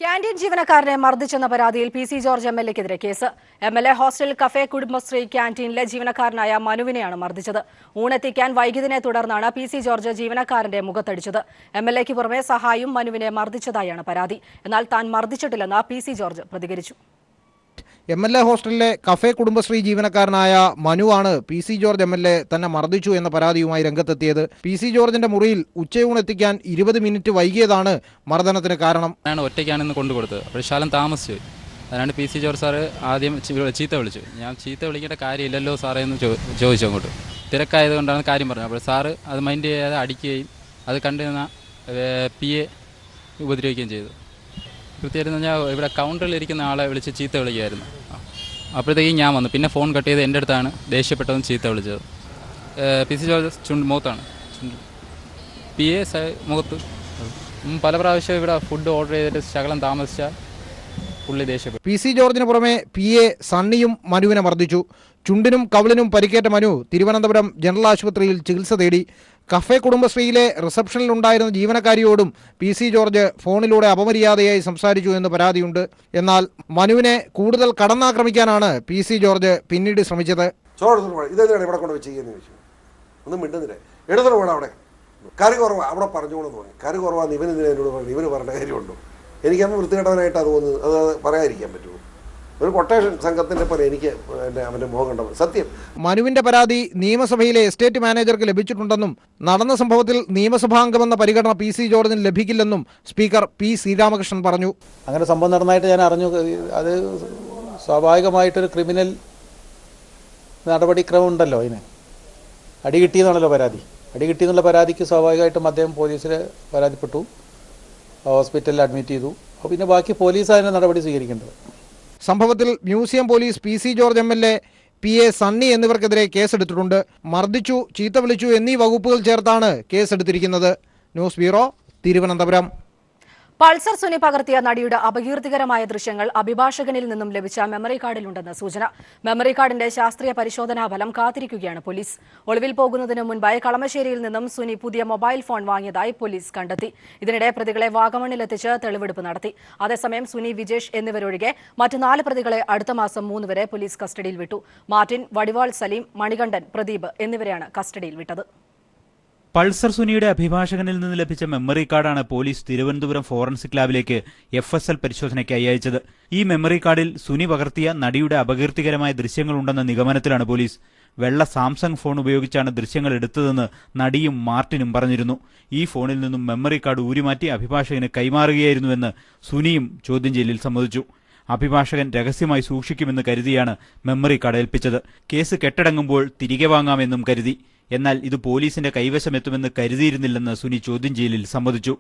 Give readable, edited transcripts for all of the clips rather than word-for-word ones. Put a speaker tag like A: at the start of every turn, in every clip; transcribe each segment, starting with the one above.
A: Canteen ജീവനക്കാരനെ മർദ്ദിച്ചെന്ന പരാതിയിൽ പി സി ജോർജ് എംഎൽഎക്കെതിരെ case. MLA hostel cafe Kudumbashree ക്യാന്റീനിലെ ജീവനക്കാരനായ മനുവിനെയാണ് മർദ്ദിച്ചത്. ഊണെത്തിക്കാൻ വൈകിയതിനെ തുടർന്നാണ് പി സി ജോർജ് ജീവനക്കാരന്റെ മുഖത്തടിച്ചത്. എംഎൽഎക്ക് പുറമെ സഹായും മനുവിനെ മർദ്ദിച്ചതായാണ് പരാതി. എന്നാൽ താൻ മർദ്ദിച്ചിട്ടില്ലെന്ന് പി സി ജോർജ് പ്രതികരിച്ചു.
B: എംഎൽഎ ഹോസ്റ്റലിലെ കഫേ കുടുംബശ്രീ ജീവനക്കാരനായ മനുവാണ് പി സി ജോർജ് എംഎൽഎ തന്നെ മർദ്ദിച്ചു എന്ന പരാതിയുമായി രംഗത്തെത്തിയത്. പി സി ജോർജിന്റെ മുറിയിൽ ഉച്ചയൂണെത്തിക്കാൻ 20 മിനിറ്റ് വൈകിയതാണ് മർദ്ദനത്തിന് കാരണം.
C: ഞാൻ ഒറ്റയ്ക്കാണെന്ന് കൊണ്ടുകൊടുത്തത്, അപ്പോൾ ശാലം താമസിച്ചു. അതാണ് പി സി ജോർജ് സാറ് ആദ്യം ചീത്ത വിളിച്ചു. ഞാൻ ചീത്ത വിളിക്കേണ്ട കാര്യമില്ലല്ലോ സാറേ എന്ന് ചോദിച്ചു. അങ്ങോട്ട് തിരക്കായതുകൊണ്ടാണ് കാര്യം പറഞ്ഞത്. അപ്പോൾ സാറ് അത് മൈൻഡ് ചെയ്യാതെ അടിക്കുകയും അത് കണ്ടിരുന്ന പി എ ഉപദ്രവിക്കുകയും ചെയ്തു. കൃത്യമായിട്ട് ഞാൻ ഇവിടെ കൗണ്ടറിൽ ഇരിക്കുന്ന ആളെ വിളിച്ച് ചീത്ത വിളിക്കുകയായിരുന്നു. അപ്പോഴത്തേക്കും ഞാൻ വന്നു. പിന്നെ ഫോൺ കട്ട് ചെയ്ത് എൻ്റെ അടുത്താണ് ദേഷ്യപ്പെട്ടതും ചീത്ത വിളിച്ചത്. പി സി ജോർജ് മുഖത്താണ്, പി എ മുഖത്ത്. പല പ്രാവശ്യം ഇവിടെ ഫുഡ് ഓർഡർ ചെയ്തിട്ട് ശകലം താമസിച്ചാൽ പുള്ളി ദേഷ്യപ്പെട്ടു.
B: പി സി ജോർജിന് പുറമെ പി എ സണ്ണിയും മനുവിനെ മർദ്ദിച്ചു. ചുണ്ടിനും കവിളിനും പരിക്കേറ്റ മനു തിരുവനന്തപുരം ജനറൽ ആശുപത്രിയിൽ ചികിത്സ തേടി. കഫേ കുടുംബശ്രീയിലെ റിസപ്ഷനിലുണ്ടായിരുന്ന ജീവനക്കാരിയോടും പി സി ജോർജ് ഫോണിലൂടെ അപമര്യാദയായി സംസാരിച്ചു എന്ന് പരാതിയുണ്ട്. എന്നാൽ മനുവിനെ കൂടുതൽ കടന്നാക്രമിക്കാനാണ് പി സി ജോർജ് പിന്നീട് ശ്രമിച്ചത്.
D: ഇവിടെ കൊണ്ട് വെച്ച് ഒന്നും മിണ്ടുന്നില്ല. എടുത്തിട്ട് വേണം അവിടെ കറി കുറവാ, അവിടെ പറഞ്ഞോളെന്ന് പറഞ്ഞു. കറി കുറവാന്ന് ഇവനെതിരെ എന്നോട് പറഞ്ഞു. ഇവന് പറഞ്ഞ കാര്യമുണ്ടോ? എനിക്കന്ന് വൃത്തികെട്ടവനായിട്ട് അത് തോന്നുന്നു. അത് പറയാതിരിക്കാൻ പറ്റുമോ? ഒരു കൊട്ടേഷൻ സംഘത്തിൻ്റെ പോലെ എനിക്ക് അവൻ്റെ മുഖം കണ്ടത് സത്യം.
B: മനുവിന്റെ പരാതി നിയമസഭയിലെ എസ്റ്റേറ്റ് മാനേജർക്ക് ലഭിച്ചിട്ടുണ്ടെന്നും നടന്ന സംഭവത്തിൽ നിയമസഭാംഗമെന്ന പരിഗണന പി സി ജോർജിന് ലഭിക്കില്ലെന്നും സ്പീക്കർ പി ശ്രീരാമകൃഷ്ണൻ പറഞ്ഞു.
E: അങ്ങനെ സംഭവം നടന്നതായിട്ട് ഞാൻ അറിഞ്ഞു. അത് സ്വാഭാവികമായിട്ടൊരു ക്രിമിനൽ നടപടിക്രമം ഉണ്ടല്ലോ. അതിന് അടി കിട്ടിയെന്നാണല്ലോ പരാതി. അടി കിട്ടിയെന്നുള്ള പരാതിക്ക് സ്വാഭാവികമായിട്ടും അദ്ദേഹം പോലീസിൽ പരാതിപ്പെട്ടു, ഹോസ്പിറ്റലിൽ അഡ്മിറ്റ് ചെയ്തു. അപ്പോൾ പിന്നെ ബാക്കി പോലീസ് അതിന് നടപടി സ്വീകരിക്കേണ്ടത്.
B: സംഭവത്തിൽ museum police P C George MLA, P A Sunny എന്നിവർക്കെതിരെ കേസെടുത്തിട്ടുണ്ട്. മർദ്ദിച്ചു, ചീത്ത വിളിച്ചു എന്നീ വകുപ്പുകൾ ചേർത്താണ് കേസെടുത്തിരിക്കുന്നത്. News bureau, Thiruvananthapuram.
A: Pulsar Suni പകർത്തിയ നടിയുടെ അപകീർത്തികരമായ ദൃശ്യങ്ങൾ അഭിഭാഷകനിൽ നിന്നും ലഭിച്ച മെമ്മറി കാർഡിലുണ്ടെന്ന് സൂചന. മെമ്മറി കാർഡിന്റെ ശാസ്ത്രീയ പരിശോധനാ ഫലം കാത്തിരിക്കുകയാണ് പോലീസ്. ഒളിവിൽ പോകുന്നതിന് മുൻപായി കളമശ്ശേരിയിൽ നിന്നും സുനി പുതിയ മൊബൈൽ ഫോൺ വാങ്ങിയതായി പോലീസ് കണ്ടെത്തി. ഇതിനിടെ പ്രതികളെ വാഗമണ്ണിലെത്തിച്ച് തെളിവെടുപ്പ് നടത്തി. അതേസമയം സുനി, വിജേഷ് എന്നിവരൊഴികെ മറ്റ് 4 പ്രതികളെ അടുത്ത മാസം 3 വരെ പോലീസ് കസ്റ്റഡിയിൽ വിട്ടു. മാർട്ടിൻ, വടിവാൾ സലീം, മണികണ്ഠൻ, പ്രദീപ് എന്നിവരെയാണ് കസ്റ്റഡിയിൽ വിട്ടത്.
F: പൾസർ സുനിയുടെ അഭിഭാഷകനിൽ നിന്ന് ലഭിച്ച മെമ്മറി കാർഡാണ് പോലീസ് തിരുവനന്തപുരം ഫോറൻസിക് ലാബിലേക്ക് FSL പരിശോധനയ്ക്കായി അയച്ചത്. ഈ മെമ്മറി കാർഡിൽ സുനി പകർത്തിയ നടിയുടെ അപകീർത്തികരമായ ദൃശ്യങ്ങളുണ്ടെന്ന നിഗമനത്തിലാണ് പോലീസ്. വെള്ള സാംസങ് ഫോൺ ഉപയോഗിച്ചാണ് ദൃശ്യങ്ങൾ എടുത്തതെന്ന് നടിയും മാർട്ടിനും പറഞ്ഞിരുന്നു. ഈ ഫോണിൽ നിന്നും മെമ്മറി കാർഡ് ഊരിമാറ്റി അഭിഭാഷകന് കൈമാറുകയായിരുന്നുവെന്ന് സുനിയും ചോദ്യം ചെയ്യലിൽ സമ്മതിച്ചു. അഭിഭാഷകൻ രഹസ്യമായി സൂക്ഷിക്കുമെന്ന് കരുതിയാണ് മെമ്മറി കാർഡ് ഏൽപ്പിച്ചത്. കേസ് കെട്ടടങ്ങുമ്പോൾ തിരികെ വാങ്ങാമെന്നും കരുതി. എന്നാൽ ഇത് പോലീസിന്റെ കൈവശമെത്തുമെന്ന് കരുതിയിരുന്നില്ലെന്ന് സുനി ചോദ്യം ചെയ്യലിൽ സമ്മതിച്ചു.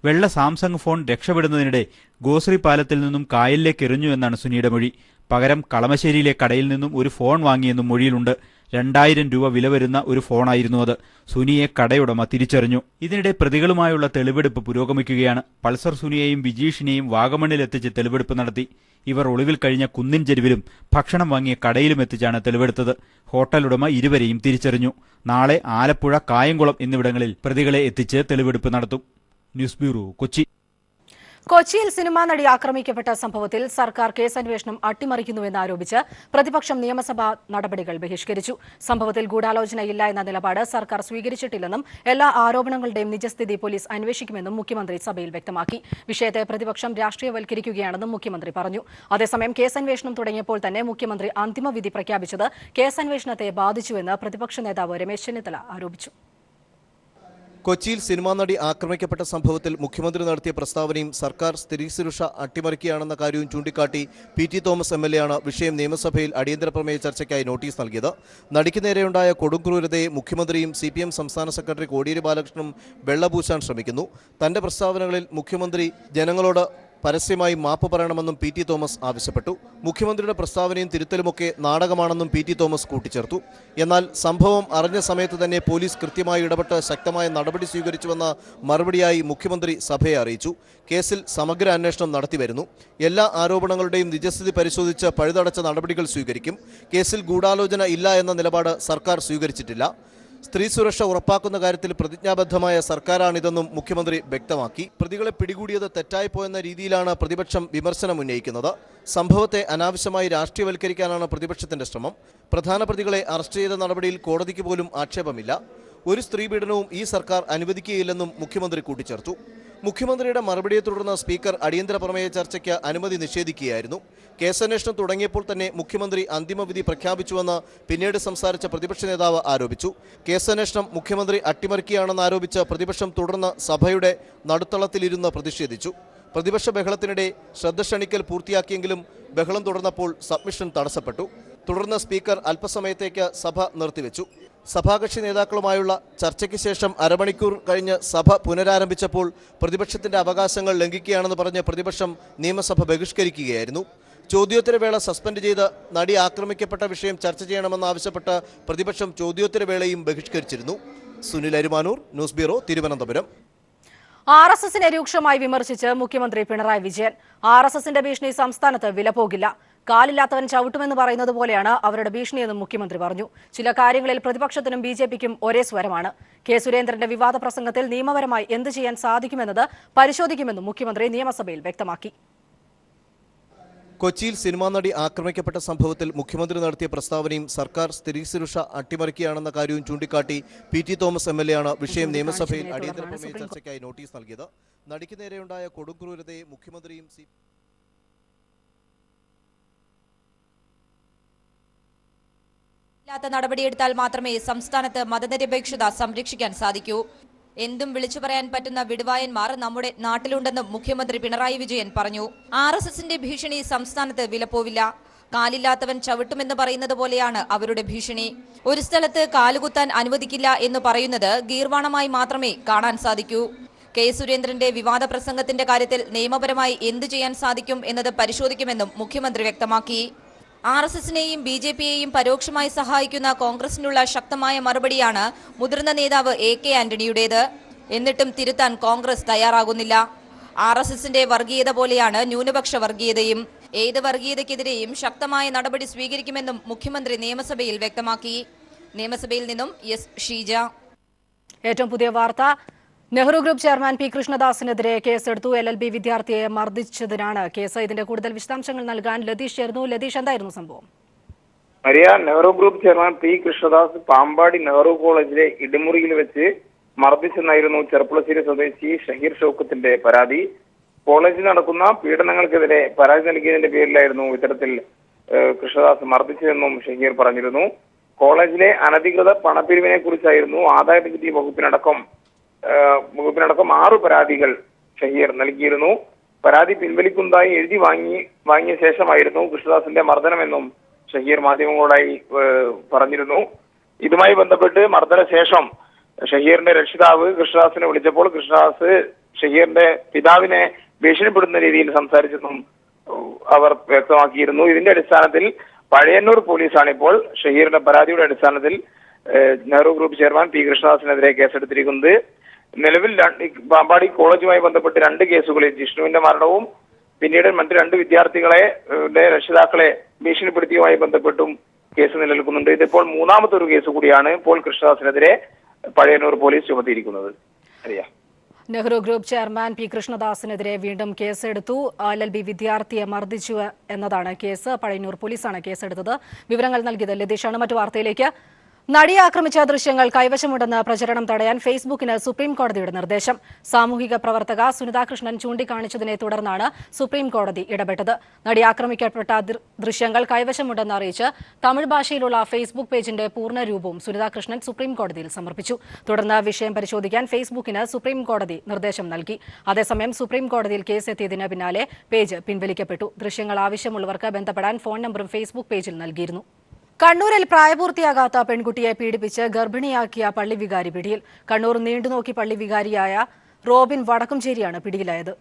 F: വെള്ള സാംസങ് ഫോൺ രക്ഷപ്പെടുന്നതിനിടെ ഗോശ്രീ പാലത്തിൽ നിന്നും കായലിലേക്ക് എറിഞ്ഞു എന്നാണ് സുനിയുടെ മൊഴി. പകരം കളമശ്ശേരിയിലെ കടയിൽ നിന്നും ഒരു ഫോൺ വാങ്ങിയെന്നും മൊഴിയിലുണ്ട്. 2000 രൂപ വില വരുന്ന ഒരു ഫോണായിരുന്നു അത്. സുനിയെ കടയുടമ തിരിച്ചറിഞ്ഞു. ഇതിനിടെ പ്രതികളുമായുള്ള തെളിവെടുപ്പ് പുരോഗമിക്കുകയാണ്. പൾസർ സുനിയെയും വിജീഷിനെയും വാഗമണ്ണിലെത്തിച്ച് തെളിവെടുപ്പ് നടത്തി. ഇവർ ഒളിവിൽ കഴിഞ്ഞ കുന്നിൻ ചെരുവിലും ഭക്ഷണം വാങ്ങിയ കടയിലും എത്തിച്ചാണ് തെളിവെടുത്തത്. ഹോട്ടലുടമ ഇരുവരെയും തിരിച്ചറിഞ്ഞു. നാളെ ആലപ്പുഴ, കായംകുളം എന്നിവിടങ്ങളിൽ പ്രതികളെ എത്തിച്ച് തെളിവെടുപ്പ് നടത്തും. News bureau, Kochi.
A: കൊച്ചിയിൽ സിനിമാ നടി ആക്രമിക്കപ്പെട്ട സംഭവത്തിൽ സർക്കാർ കേസന്വേഷണം അട്ടിമറിക്കുന്നുവെന്നാരോപിച്ച് പ്രതിപക്ഷം നിയമസഭാ നടപടികൾ ബഹിഷ്കരിച്ചു. സംഭവത്തിൽ ഗൂഢാലോചനയില്ല എന്ന നിലപാട് സർക്കാർ സ്വീകരിച്ചിട്ടില്ലെന്നും എല്ലാ ആരോപണങ്ങളുടെയും നിജസ്ഥിതി പോലീസ് അന്വേഷിക്കുമെന്നും മുഖ്യമന്ത്രി സഭയിൽ വ്യക്തമാക്കി. വിഷയത്തെ പ്രതിപക്ഷം രാഷ്ട്രീയവൽക്കരിക്കുകയാണെന്നും മുഖ്യമന്ത്രി പറഞ്ഞു. അതേസമയം കേസന്വേഷണം തുടങ്ങിയപ്പോൾ തന്നെ മുഖ്യമന്ത്രി അന്തിമവിധി പ്രഖ്യാപിച്ചത് കേസന്വേഷണത്തെ ബാധിച്ചുവെന്ന് പ്രതിപക്ഷ നേതാവ് രമേശ് ചെന്നിത്തല ആരോപിച്ചു.
G: കൊച്ചിയിൽ സിനിമാ നടി ആക്രമിക്കപ്പെട്ട സംഭവത്തിൽ മുഖ്യമന്ത്രി നടത്തിയ പ്രസ്താവനയും സർക്കാർ സ്ത്രീ സുരക്ഷ അട്ടിമറിക്കുകയാണെന്ന കാര്യവും ചൂണ്ടിക്കാട്ടി പി.ടി. Thomas MLA. ആണ് വിഷയം നിയമസഭയിൽ അടിയന്തര പ്രമേയ ചർച്ചയ്ക്കായി നോട്ടീസ് നൽകിയത്. നടിക്ക് നേരെയുണ്ടായ കൊടുംക്രൂരതയെ മുഖ്യമന്ത്രിയും CPM സംസ്ഥാന സെക്രട്ടറി കോടിയേരി ബാലകൃഷ്ണനും വെള്ളപൂശാൻ ശ്രമിക്കുന്നു. തന്റെ പ്രസ്താവനകളിൽ മുഖ്യമന്ത്രി ജനങ്ങളോട് പരസ്യമായി മാപ്പ് പറയണമെന്നും പി.ടി. തോമസ് ആവശ്യപ്പെട്ടു. മുഖ്യമന്ത്രിയുടെ പ്രസ്താവനയും തിരുത്തലുമൊക്കെ നാടകമാണെന്നും പി.ടി. തോമസ് കൂട്ടിച്ചേർത്തു. എന്നാൽ സംഭവം അറിഞ്ഞ സമയത്ത് തന്നെ പോലീസ് കൃത്യമായി ഇടപെട്ട് ശക്തമായ നടപടി സ്വീകരിച്ചുവെന്ന മറുപടിയായി മുഖ്യമന്ത്രി സഭയെ അറിയിച്ചു. കേസിൽ സമഗ്ര അന്വേഷണം നടത്തിവരുന്നു. എല്ലാ ആരോപണങ്ങളുടെയും നിജസ്ഥിതി പരിശോധിച്ച് പഴുതടച്ച നടപടികൾ സ്വീകരിക്കും. കേസിൽ ഗൂഢാലോചന ഇല്ല എന്ന നിലപാട് സർക്കാർ സ്വീകരിച്ചിട്ടില്ല. സ്ത്രീ സുരക്ഷ ഉറപ്പാക്കുന്ന കാര്യത്തിൽ പ്രതിജ്ഞാബദ്ധമായ സർക്കാരാണിതെന്നും മുഖ്യമന്ത്രി വ്യക്തമാക്കി. പ്രതികളെ പിടികൂടിയത് തെറ്റായിപ്പോയെന്ന രീതിയിലാണ് പ്രതിപക്ഷം വിമർശനം ഉന്നയിക്കുന്നത്. സംഭവത്തെ അനാവശ്യമായി രാഷ്ട്രീയവൽക്കരിക്കാനാണ് പ്രതിപക്ഷത്തിന്റെ ശ്രമം. പ്രധാന പ്രതികളെ അറസ്റ്റ് ചെയ്ത നടപടിയിൽ കോടതിക്ക് പോലും ആക്ഷേപമില്ല. ഒരു സ്ത്രീ പീഡനവും ഈ സർക്കാർ അനുവദിക്കുകയില്ലെന്നും മുഖ്യമന്ത്രി കൂട്ടിച്ചേർത്തു. മുഖ്യമന്ത്രിയുടെ മറുപടിയെ തുടർന്ന് സ്പീക്കർ അടിയന്തര പ്രമേയ ചർച്ചയ്ക്ക് അനുമതി നിഷേധിക്കുകയായിരുന്നു. കേസന്വേഷണം തുടങ്ങിയപ്പോൾ തന്നെ മുഖ്യമന്ത്രി അന്തിമവിധി പ്രഖ്യാപിച്ചുവെന്ന് പിന്നീട് സംസാരിച്ച പ്രതിപക്ഷ നേതാവ് ആരോപിച്ചു. കേസന്വേഷണം മുഖ്യമന്ത്രി അട്ടിമറിക്കുകയാണെന്ന് ആരോപിച്ച് പ്രതിപക്ഷം തുടർന്ന് സഭയുടെ നടുത്തളത്തിലിരുന്ന് പ്രതിഷേധിച്ചു. പ്രതിപക്ഷ ബഹളത്തിനിടെ ശ്രദ്ധ ക്ഷണിക്കൽ പൂർത്തിയാക്കിയെങ്കിലും ബഹളം തുടർന്നപ്പോൾ സബ്മിഷൻ തടസ്സപ്പെട്ടു. തുടർന്ന് സ്പീക്കർ അല്പസമയത്തേക്ക് സഭ നിർത്തിവെച്ചു. സഭാകക്ഷി നേതാക്കളുമായുള്ള ചർച്ചയ്ക്ക് ശേഷം അരമണിക്കൂർ കഴിഞ്ഞ് സഭ പുനരാരംഭിച്ചപ്പോൾ പ്രതിപക്ഷത്തിന്റെ അവകാശങ്ങൾ ലംഘിക്കുകയാണെന്ന് പറഞ്ഞ് പ്രതിപക്ഷം നിയമസഭ ബഹിഷ്കരിക്കുകയായിരുന്നു. ചോദ്യോത്തരവേള സസ്പെൻഡ് ചെയ്ത് നടി ആക്രമിക്കപ്പെട്ട വിഷയം ചർച്ച ചെയ്യണമെന്നാവശ്യപ്പെട്ട് പ്രതിപക്ഷം ചോദ്യോത്തരവേളയും ബഹിഷ്കരിച്ചിരുന്നു. Sunil Arimanoor, news bureau, Thiruvananthapuram.
A: RSSനെ രൂക്ഷമായി വിമർശിച്ച് മുഖ്യമന്ത്രി പിണറായി വിജയൻ. RSSന്റെ ഭീഷണി സംസ്ഥാനത്ത് വില പോകില്ല. കാലില്ലാത്തവൻ ചവിട്ടുമെന്ന് പറയുന്നത് പോലെയാണ് അവരുടെ ഭീഷണിയെന്നും മുഖ്യമന്ത്രി പറഞ്ഞു. ചില കാര്യങ്ങളിൽ പ്രതിപക്ഷത്തിനും BJPക്കും ഒരേ സ്വരമാണ്. കെ സുരേന്ദ്രന്റെ വിവാദ പ്രസംഗത്തിൽ നിയമപരമായി എന്ത് ചെയ്യാൻ സാധിക്കുമെന്നത് പരിശോധിക്കുമെന്നും മുഖ്യമന്ത്രി നിയമസഭയിൽ വ്യക്തമാക്കി.
G: കൊച്ചിയിൽ സിനിമാ നടി ആക്രമിക്കപ്പെട്ട സംഭവത്തിൽ മുഖ്യമന്ത്രി നടത്തിയ പ്രസ്താവനയും സർക്കാർ സ്ത്രീ സുരക്ഷ അട്ടിമറിക്കുകയാണെന്ന കാര്യവും ചൂണ്ടിക്കാട്ടി PT തോമസ് MLA ആണ് വിഷയം നിയമസഭയിൽ അടിയന്തര പ്രമേയ ചർച്ചയ്ക്കായി നോട്ടീസ് നൽകിയത്. നടിക്ക് നേരെയുണ്ടായ കൊടുംക്രൂരതയെ മുഖ്യമന്ത്രിയും
H: നടപടിയെടുത്താൽ മാത്രമേ സംസ്ഥാനത്ത് മതനിരപേക്ഷത സംരക്ഷിക്കാൻ സാധിക്കൂ. എന്തും വിളിച്ചു പറയാൻ പറ്റുന്ന വിടുവായന്മാർ നമ്മുടെ നാട്ടിലുണ്ടെന്നും മുഖ്യമന്ത്രി പിണറായി വിജയൻ പറഞ്ഞു. RSSന്റെ ഭീഷണി സംസ്ഥാനത്ത് വിലപ്പോവില്ല. കാലില്ലാത്തവൻ ചവിട്ടുമെന്ന് പറയുന്നത് പോലെയാണ് അവരുടെ ഭീഷണി. ഒരു സ്ഥലത്ത് കാലുകുത്താൻ അനുവദിക്കില്ല എന്ന് പറയുന്നത് ഗീർവാണമായി മാത്രമേ കാണാൻ സാധിക്കൂ. കെ സുരേന്ദ്രന്റെ വിവാദ പ്രസംഗത്തിന്റെ കാര്യത്തിൽ നിയമപരമായി എന്തു ചെയ്യാൻ സാധിക്കും എന്നത് പരിശോധിക്കുമെന്നും മുഖ്യമന്ത്രി വ്യക്തമാക്കി. RSSനെയും BJPയെയും പരോക്ഷമായി സഹായിക്കുന്ന കോൺഗ്രസിനുള്ള ശക്തമായ മറുപടിയാണ് മുതിർന്ന നേതാവ് AK ആന്റണിയുടേത്. എന്നിട്ടും തിരുത്താൻ കോൺഗ്രസ് തയ്യാറാകുന്നില്ല. RSSന്റെ വർഗീയത പോലെയാണ് ന്യൂനപക്ഷ വർഗീയതയും. ഏത് വർഗീയതയ്ക്കെതിരെയും ശക്തമായ നടപടി സ്വീകരിക്കുമെന്നും മുഖ്യമന്ത്രി നിയമസഭയിൽ വ്യക്തമാക്കി. നിയമസഭയിൽ നിന്നും S. ഷീജ.
A: ഏറ്റവും പുതിയ വാർത്ത, നെഹ്റു ഗ്രൂപ്പ് ചെയർമാൻ P. കൃഷ്ണദാസിനെതിരെ കേസെടുത്തു. LLB വിദ്യാർത്ഥിയെ മർദ്ദിച്ചതിനാണ് കേസ്. ഇതിന്റെ കൂടുതൽ വിശദാംശങ്ങൾ നൽകാൻ ലതീഷ് ചേർന്നു. ലതീഷ്, എന്തായിരുന്നു സംഭവം?
I: Nehru group chairman P. Krishnadas Pampady Nehru കോളേജിലെ ഇടിമുറിയിൽ വെച്ച് മർദ്ദിച്ചെന്നായിരുന്നു ചെർപ്പുളശ്ശേരി സ്വദേശി ഷഹീർ ഷൗക്കത്തിന്റെ പരാതി. കോളേജിൽ നടക്കുന്ന പീഡനങ്ങൾക്കെതിരെ പരാതി നൽകിയതിന്റെ പേരിലായിരുന്നു ഇത്തരത്തിൽ കൃഷ്ണദാസ് മർദ്ദിച്ചതെന്നും ഷഹീർ പറഞ്ഞിരുന്നു. കോളേജിലെ അനധികൃത പണപ്പിരിവിനെ കുറിച്ചായിരുന്നു ആദായ നികുതി വകുപ്പിനടക്കം 6 പരാതികൾ ഷഹീർ നൽകിയിരുന്നു. പരാതി പിൻവലിക്കുന്നതായി എഴുതി വാങ്ങിയ ശേഷമായിരുന്നു കൃഷ്ണദാസിന്റെ മർദ്ദനമെന്നും ഷഹീർ മാധ്യമങ്ങളോടായി പറഞ്ഞിരുന്നു. ഇതുമായി ബന്ധപ്പെട്ട് മർദ്ദനശേഷം ഷഹീറിന്റെ രക്ഷിതാവ് കൃഷ്ണദാസിനെ വിളിച്ചപ്പോൾ കൃഷ്ണദാസ് ഷഹീറിന്റെ പിതാവിനെ ഭീഷണിപ്പെടുത്തുന്ന രീതിയിൽ സംസാരിച്ചെന്നും അവർ വ്യക്തമാക്കിയിരുന്നു. ഇതിന്റെ അടിസ്ഥാനത്തിൽ പഴയന്നൂർ പോലീസാണ് ഇപ്പോൾ ഷഹീറിന്റെ പരാതിയുടെ അടിസ്ഥാനത്തിൽ നെഹ്റു ഗ്രൂപ്പ് ചെയർമാൻ P. കൃഷ്ണദാസിനെതിരെ കേസെടുത്തിരിക്കുന്നത്. നിലവിൽ പാമ്പാടി കോളേജുമായി ബന്ധപ്പെട്ട് 2 കേസുകളിൽ ജിഷ്ണുവിന്റെ മരണവും പിന്നീട് മറ്റ് 2 വിദ്യാർത്ഥികളെ രക്ഷിതാക്കളെ ഭീഷണിപ്പെടുത്തിയുമായി ബന്ധപ്പെട്ടും കേസ് നിലനിൽക്കുന്നുണ്ട്. ഇതിപ്പോൾ 3ാമത്തെ ഒരു കേസ് കൂടിയാണ് ഇപ്പോൾ കൃഷ്ണദാസിനെതിരെ പഴയന്നൂർ പോലീസ് ചുമത്തിയിരിക്കുന്നത്.
A: Nehru group chairman P. കൃഷ്ണദാസിനെതിരെ വീണ്ടും കേസെടുത്തു. LLB വിദ്യാർത്ഥിയെ മർദ്ദിച്ചു എന്നതാണ് കേസ്. പഴയന്നൂർ പോലീസാണ് കേസെടുത്തത്. വിവരങ്ങൾ നൽകിയത് ലതീഷാണ്. മറ്റു വാർത്തയിലേക്ക്. നടിയെ ആക്രമിച്ച ദൃശ്യങ്ങൾ കൈവശമുണ്ടെന്ന് പ്രചരണം തടയാൻ ഫേസ്ബുക്കിന് സുപ്രീം കോടതിയുടെ നിർദ്ദേശം. സാമൂഹിക പ്രവർത്തക സുനിതാ കൃഷ്ണൻ ചൂണ്ടിക്കാണിച്ചതിനെ തുടർന്നാണ് സുപ്രീം കോടതി ഇടപെട്ടത്. നടി ആക്രമിക്കപ്പെട്ട ദൃശ്യങ്ങൾ കൈവശമുണ്ടെന്ന് അറിയിച്ച് തമിഴ് ഭാഷയിലുള്ള ഫേസ്ബുക്ക് പേജിന്റെ പൂർണ്ണ രൂപവും സുനിതാ കൃഷ്ണൻ സുപ്രീം കോടതിയിൽ സമർപ്പിച്ചു. തുടർന്ന് വിഷയം പരിശോധിക്കാൻ ഫേസ്ബുക്കിന് സുപ്രീം കോടതി നിർദ്ദേശം നൽകി. അതേസമയം സുപ്രീം കോടതിയിൽ കേസെത്തിയതിന് പിന്നാലെ പേജ് പിൻവലിക്കപ്പെട്ടു. ദൃശ്യങ്ങൾ ആവശ്യമുള്ളവർക്ക് ബന്ധപ്പെടാൻ ഫോൺ നമ്പറും ഫേസ്ബുക്ക് പേജിൽ നൽകിയിരുന്നു. കണ്ണൂരിൽ പ്രായപൂർത്തിയാകാത്ത പെൺകുട്ടിയെ പീഡിപ്പിച്ച് ഗർഭിണിയാക്കിയ പള്ളി വികാരി പിടിയിൽ. കണ്ണൂർ നീണ്ടുനോക്കി പള്ളി വികാരിയായ റോബിൻ വടക്കുംചേരിയാണ് പിടിയിലായത്.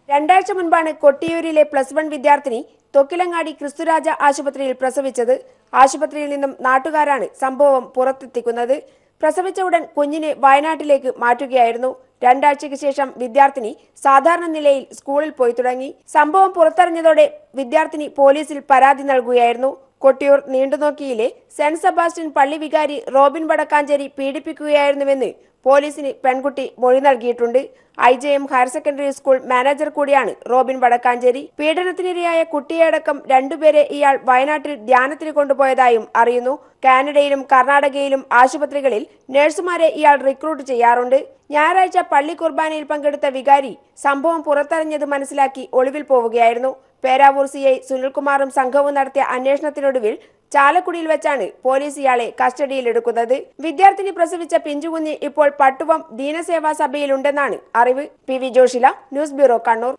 J: 2 ആഴ്ച മുൻപാണ് കൊട്ടിയൂരിലെ +1 വിദ്യാർത്ഥിനി തൊക്കിലങ്ങാടി ക്രിസ്തുരാജ ആശുപത്രിയിൽ പ്രസവിച്ചത്. ആശുപത്രിയിൽ നിന്നും നാട്ടുകാരാണ് സംഭവം പുറത്തെത്തിക്കുന്നത്. പ്രസവിച്ച ഉടൻ കുഞ്ഞിനെ വയനാട്ടിലേക്ക് മാറ്റുകയായിരുന്നു. 2 ആഴ്ചയ്ക്ക് ശേഷം വിദ്യാർത്ഥിനി സാധാരണ നിലയിൽ സ്കൂളിൽ പോയി തുടങ്ങി. സംഭവം പുറത്തറിഞ്ഞതോടെ വിദ്യാർത്ഥിനി പോലീസിൽ പരാതി നൽകുകയായിരുന്നു. കൊട്ടിയൂർ നീണ്ടുനോക്കിയിലെ സെന്റ് സെബാസ്റ്റ്യൻ പള്ളി വികാരി റോബിൻ വടക്കാഞ്ചേരി പീഡിപ്പിക്കുകയായിരുന്നുവെന്ന് പോലീസിന് പെൺകുട്ടി മൊഴി നൽകിയിട്ടുണ്ട്. IJM higher secondary school manager കൂടിയാണ് റോബിൻ വടക്കാഞ്ചേരി. പീഡനത്തിനിരയായ കുട്ടിയടക്കം രണ്ടുപേരെ ഇയാൾ വയനാട്ടിൽ ധ്യാനത്തിന് കൊണ്ടുപോയതായും അറിയുന്നു. കാനഡയിലും കർണാടകയിലും ആശുപത്രികളിൽ നഴ്സുമാരെ ഇയാൾ റിക്രൂട്ട് ചെയ്യാറുണ്ട്. ഞായറാഴ്ച പള്ളി കുർബാനയിൽ പങ്കെടുത്ത വികാരി സംഭവം പുറത്തറിഞ്ഞത് മനസ്സിലാക്കി ഒളിവിൽ പോവുകയായിരുന്നു. പേരാവൂർ CI സുനിൽകുമാറും സംഘവും നടത്തിയ അന്വേഷണത്തിനൊടുവിൽ ചാലക്കുടിയിൽ വെച്ചാണ് പോലീസ് ഇയാളെ കസ്റ്റഡിയിലെടുക്കുന്നത്. വിദ്യാർത്ഥിനി പ്രസവിച്ച പിഞ്ചുകുഞ്ഞ് ഇപ്പോൾ പട്ടുവം ദീനസേവാ സഭയിലുണ്ടെന്നാണ് അറിവ്. PV Joshila, news bureau, Kannur.